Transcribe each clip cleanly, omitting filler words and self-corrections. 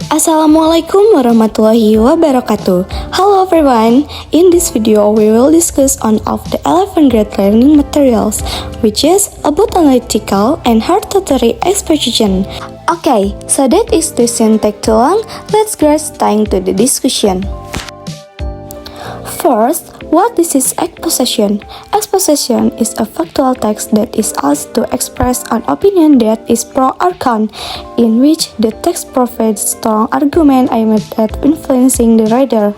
Assalamualaikum warahmatullahi wabarakatuh. Hello everyone. In this video, we will discuss on of the 11th grade learning materials, which is about analytical and hereditary exposition. Okay, so that is doesn't take too long. Let's get started to the discussion. First, what is exposition? Exposition is a factual text that is asked to express an opinion that is pro or con, in which the text provides strong argument aimed at influencing the reader.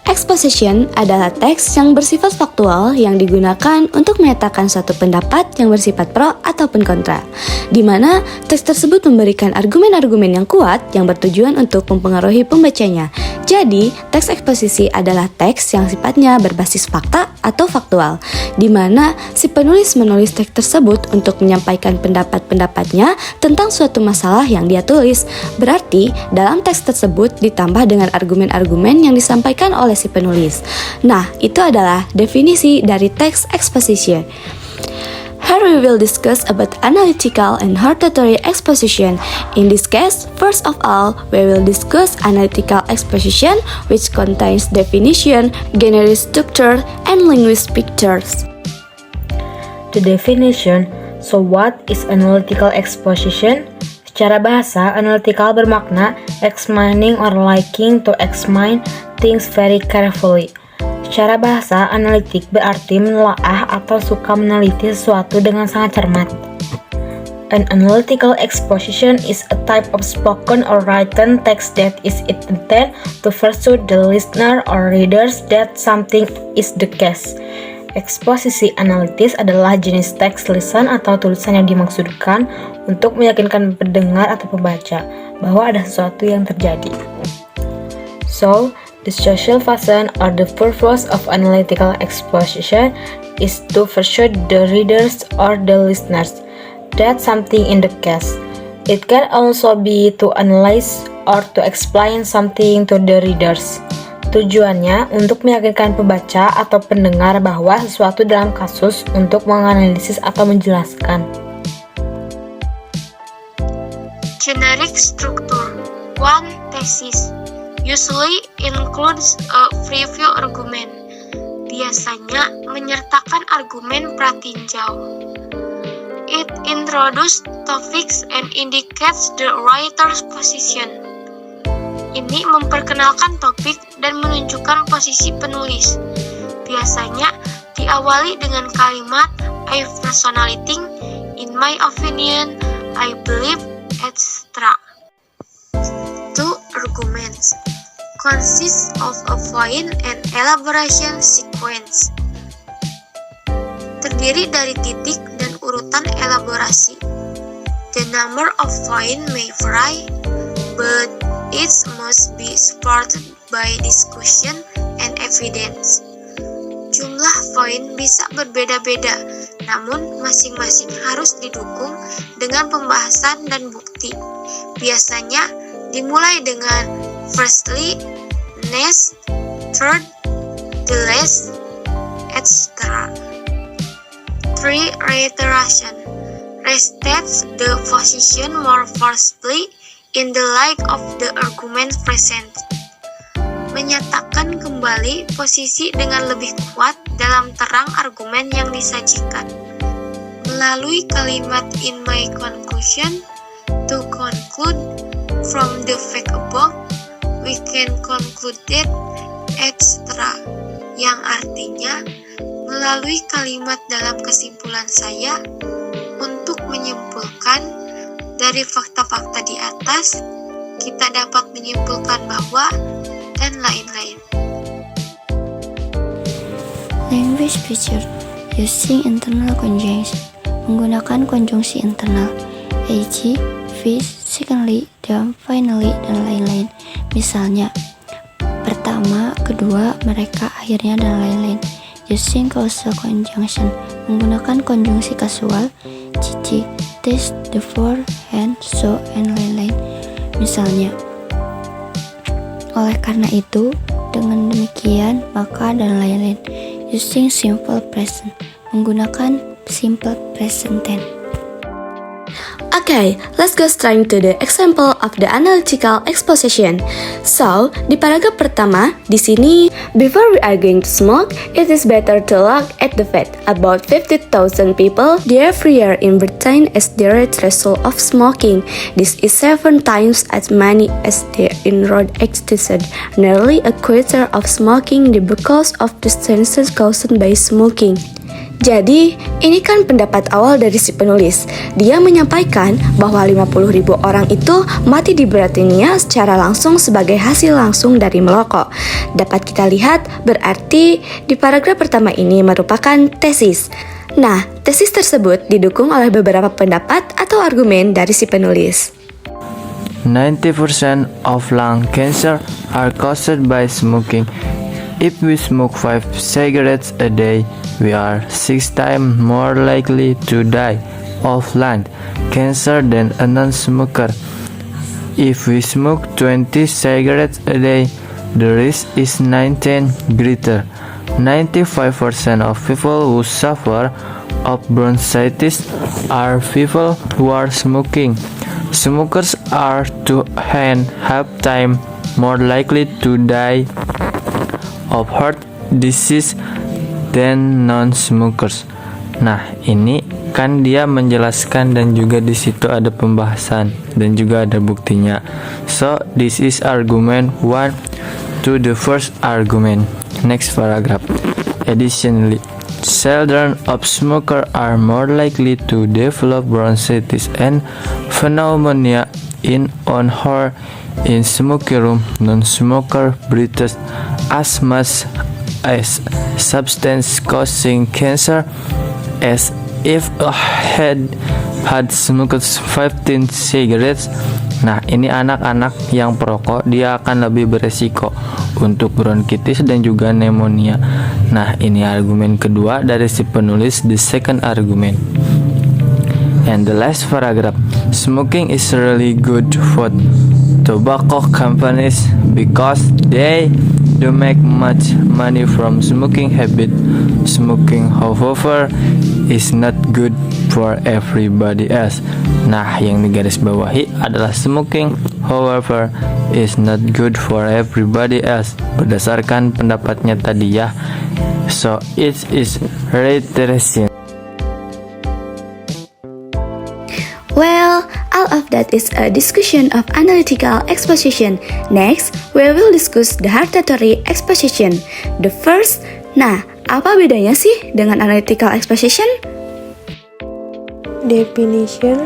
Exposition adalah teks yang bersifat faktual yang digunakan untuk menyatakan suatu pendapat yang bersifat pro ataupun kontra, di mana teks tersebut memberikan argumen-argumen yang kuat yang bertujuan untuk mempengaruhi pembacanya. Jadi, teks eksposisi adalah teks yang sifatnya berbasis fakta atau faktual, di mana si penulis menulis teks tersebut untuk menyampaikan pendapat-pendapatnya tentang suatu masalah yang dia tulis. Berarti, dalam teks tersebut ditambah dengan argumen-argumen yang disampaikan oleh si penulis. Nah, itu adalah definisi dari teks exposition. Here we will discuss about analytical and hereditary exposition. In this case, first of all, we will discuss analytical exposition, which contains definition, genre structure, and linguistic pictures. The definition. So what is analytical exposition? Secara bahasa, analytical bermakna examining or liking to examine things very carefully. Secara bahasa, analitik berarti menelaah atau suka meneliti sesuatu dengan sangat cermat. An analytical exposition is a type of spoken or written text that is intended to persuade the listener or readers that something is the case. Eksposisi analitis adalah jenis teks lisan atau tulisan yang dimaksudkan untuk meyakinkan pendengar atau pembaca bahwa ada sesuatu yang terjadi. So, the social function or the purpose of analytical exposition is to persuade the readers or the listeners that something in the case. It can also be to analyze or to explain something to the readers. Tujuannya untuk meyakinkan pembaca atau pendengar bahwa sesuatu dalam kasus untuk menganalisis atau menjelaskan. Generic structure. 1. Thesis usually includes a preview argument. Biasanya menyertakan argumen pratinjau. It introduces topics and indicates the writer's position. Ini memperkenalkan topik dan menunjukkan posisi penulis. Biasanya diawali dengan kalimat I personally think, in my opinion, I believe, etc. 2. Arguments consists of a point and elaboration sequence. Terdiri dari titik dan urutan elaborasi. The number of points may vary, but it must be supported by discussion and evidence. Jumlah poin bisa berbeda-beda, namun masing-masing harus didukung dengan pembahasan dan bukti. Biasanya dimulai dengan firstly, next, third, the last, etc. 3. Reiteration restates the position more forcefully in the light of the argument present. Menyatakan kembali posisi dengan lebih kuat dalam terang argumen yang disajikan. Melalui kalimat in my conclusion, to conclude from the fact above, we can conclude that, etc. Yang artinya, melalui kalimat dalam kesimpulan saya, untuk menyimpulkan dari fakta-fakta di atas, kita dapat menyimpulkan bahwa, dan lain-lain. Language feature using internal conjunction, menggunakan konjungsi internal, e.g., first, secondly, dan finally, dan lain-lain. Misalnya, pertama, kedua, mereka, akhirnya, dan lain-lain. Using causal conjunction, menggunakan konjungsi kasual, cici, this, therefore, and so, and lain-lain. Misalnya, oleh karena itu, dengan demikian, maka, dan lain-lain. Using simple present, menggunakan simple present tense. Okay, let's go straight to the example of the analytical exposition. So, di paragraf pertama, di sini, before we are going to smoke, it is better to look at the fact about 50,000 people every year in Britain as the rate threshold of smoking. This is 7 times as many as the in-road accident, nearly a quarter of smoking because of the diseases caused by smoking. Jadi, ini kan pendapat awal dari si penulis. Dia menyampaikan bahwa 50.000 orang itu mati di Britania secara langsung sebagai hasil langsung dari merokok. Dapat kita lihat, berarti di paragraf pertama ini merupakan tesis. Nah, tesis tersebut didukung oleh beberapa pendapat atau argumen dari si penulis. 90% of lung cancer are caused by smoking. If we smoke 5 cigarettes a day, we are 6 times more likely to die of lung cancer than a non-smoker. If we smoke 20 cigarettes a day, the risk is 19 greater. 95% of people who suffer of bronchitis are people who are smoking. Smokers are 2.5 times more likely to die of heart disease than non-smokers. Nah, ini kan dia menjelaskan dan juga di situ ada pembahasan dan juga ada buktinya. So, this is argument 1 to the first argument. Next paragraph. Additionally, children of smokers are more likely to develop bronchitis and pneumonia in on her in smoky room. Non-smoker breathes as much as substance causing cancer as if had smoked 15 cigarettes. Nah, ini anak-anak yang perokok dia akan lebih beresiko untuk bronkitis dan juga pneumonia. Nah, ini argumen kedua dari si penulis, the second argument. And the last paragraph, smoking is really good for tobacco companies because they do make much money from smoking habit. Smoking, however, is not good for everybody else. Nah, yang digaris bawahi adalah smoking, however, is not good for everybody else. Berdasarkan pendapatnya tadi ya. So, it is reiteration. Well, all of that is a discussion of analytical exposition. Next, we will discuss the hartatory exposition. The first, nah, apa bedanya sih dengan analytical exposition? Definition: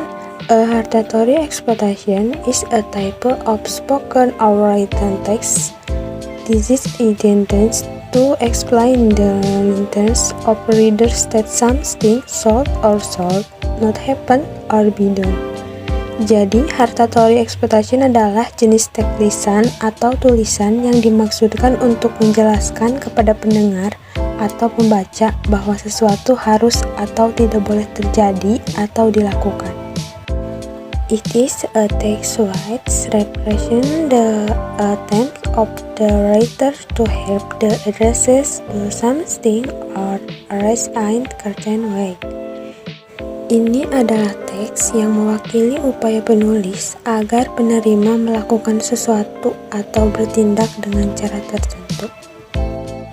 a hartatory exposition is a type of spoken or written text. This is intended to explain the intents of readers that something should or should not happen or be done. Jadi, hartatory exposition adalah jenis teks lisan atau tulisan yang dimaksudkan untuk menjelaskan kepada pendengar atau pembaca bahwa sesuatu harus atau tidak boleh terjadi atau dilakukan. It is a text which represents the attempt of the writer to help the addresses do something or arrange in certain way. Ini adalah teks yang mewakili upaya penulis agar penerima melakukan sesuatu atau bertindak dengan cara tertentu.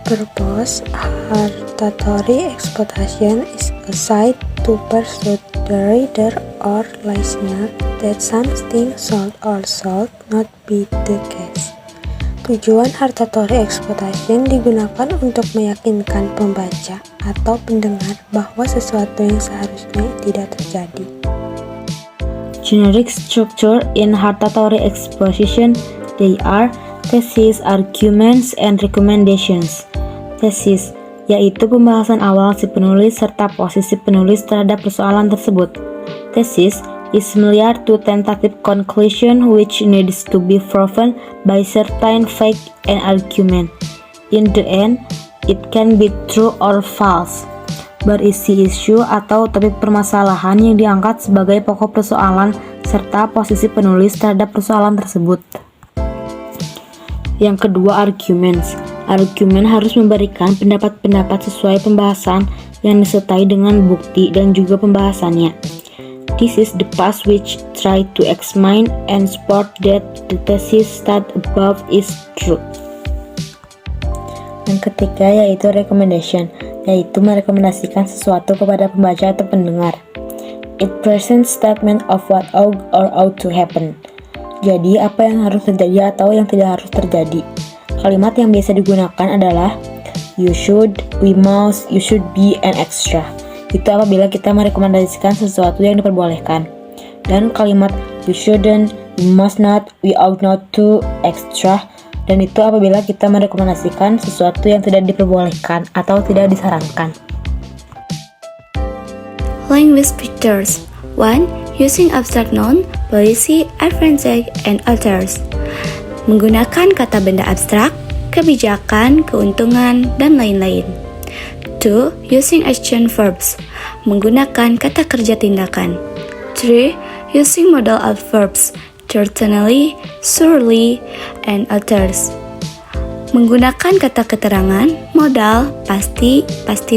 Purpose: hartatory exposition is a site to persuade the reader or listener that something should or should not be the case. Tujuan hartatory exposition digunakan untuk meyakinkan pembaca atau pendengar bahwa sesuatu yang seharusnya tidak terjadi. Generic structure in hartatory exposition, they are thesis, arguments, and recommendations. Thesis, yaitu pembahasan awal si penulis serta posisi penulis terhadap persoalan tersebut. Thesis is similar to tentative conclusion which needs to be proven by certain fact and argument. In the end, it can be true or false. Berisi isu atau topik permasalahan yang diangkat sebagai pokok persoalan serta posisi penulis terhadap persoalan tersebut. Yang kedua, arguments. Argumen harus memberikan pendapat-pendapat sesuai pembahasan yang disertai dengan bukti dan juga pembahasannya. This is the past which try to examine and support that the thesis stated above is true. Yang ketiga yaitu recommendation, yaitu merekomendasikan sesuatu kepada pembaca atau pendengar. It presents statement of what ought or ought to happen. Jadi apa yang harus terjadi atau yang tidak harus terjadi. Kalimat yang biasa digunakan adalah you should, we must, you should be, and extra. Itu apabila kita merekomendasikan sesuatu yang diperbolehkan. Dan kalimat you shouldn't, you must not, we ought not to, extra. Dan itu apabila kita merekomendasikan sesuatu yang tidak diperbolehkan atau tidak disarankan. Language pictures. 1. Using abstract noun, policy, advantage, and others. Menggunakan kata benda abstrak, kebijakan, keuntungan, dan lain-lain. 2. Using action verbs. Menggunakan kata kerja tindakan. 3. Using modal adverbs. Certainly, surely, and others. Menggunakan kata keterangan, modal, pasti,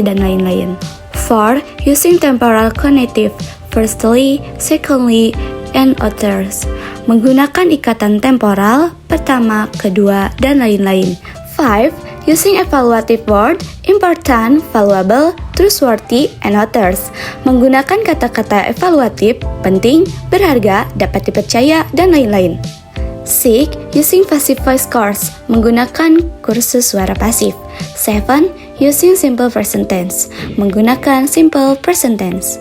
dan lain-lain. 4. Using temporal cognitive. Firstly, secondly, and others. Menggunakan ikatan temporal, pertama, kedua, dan lain-lain. 5. Using evaluative word, important, valuable, trustworthy, and others. Menggunakan kata-kata evaluatif, penting, berharga, dapat dipercaya, dan lain-lain. 6. Using passive voice course, menggunakan kursus suara pasif. 7. Using simple present tense, menggunakan simple present tense.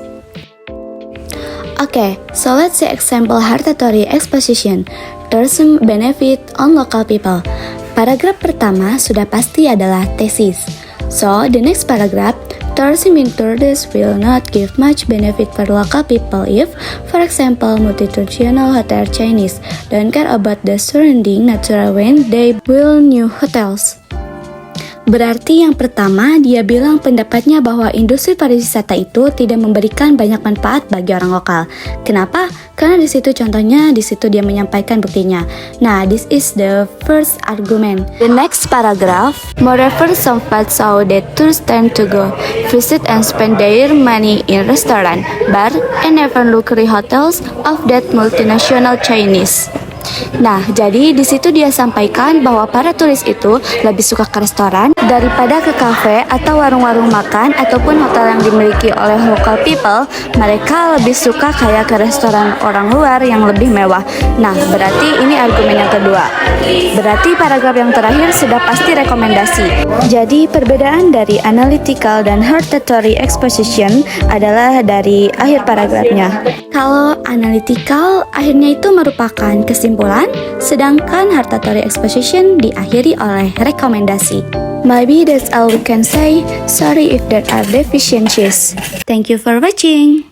Okay, so let's see example hortatory exposition. Tourism benefit on local people. Paragraf pertama sudah pasti adalah tesis. So, the next paragraph, tourism in tourists will not give much benefit for local people if, for example, multinational hotel Chinese don't care about the surrounding natural when they build new hotels. Berarti yang pertama, dia bilang pendapatnya bahwa industri pariwisata itu tidak memberikan banyak manfaat bagi orang lokal. Kenapa? Karena di situ contohnya, di situ dia menyampaikan buktinya. Nah, this is the first argument. The next paragraph, moreover, some facts show that tourists tend to go visit and spend their money in restaurant, bar, and even luxury hotels of that multinational Chinese. Nah, jadi di situ dia sampaikan bahwa para turis itu lebih suka ke restoran daripada ke kafe atau warung-warung makan ataupun hotel yang dimiliki oleh local people. Mereka lebih suka kayak ke restoran orang luar yang lebih mewah. Nah, berarti ini argumen yang kedua. Berarti paragraf yang terakhir sudah pasti rekomendasi. Jadi perbedaan dari analytical dan hortatory exposition adalah dari akhir paragrafnya. Kalau analytical akhirnya itu merupakan kesimpulan, sedangkan hortatory exposition diakhiri oleh rekomendasi. Maybe that's all we can say. Sorry if there are deficiencies. Thank you for watching.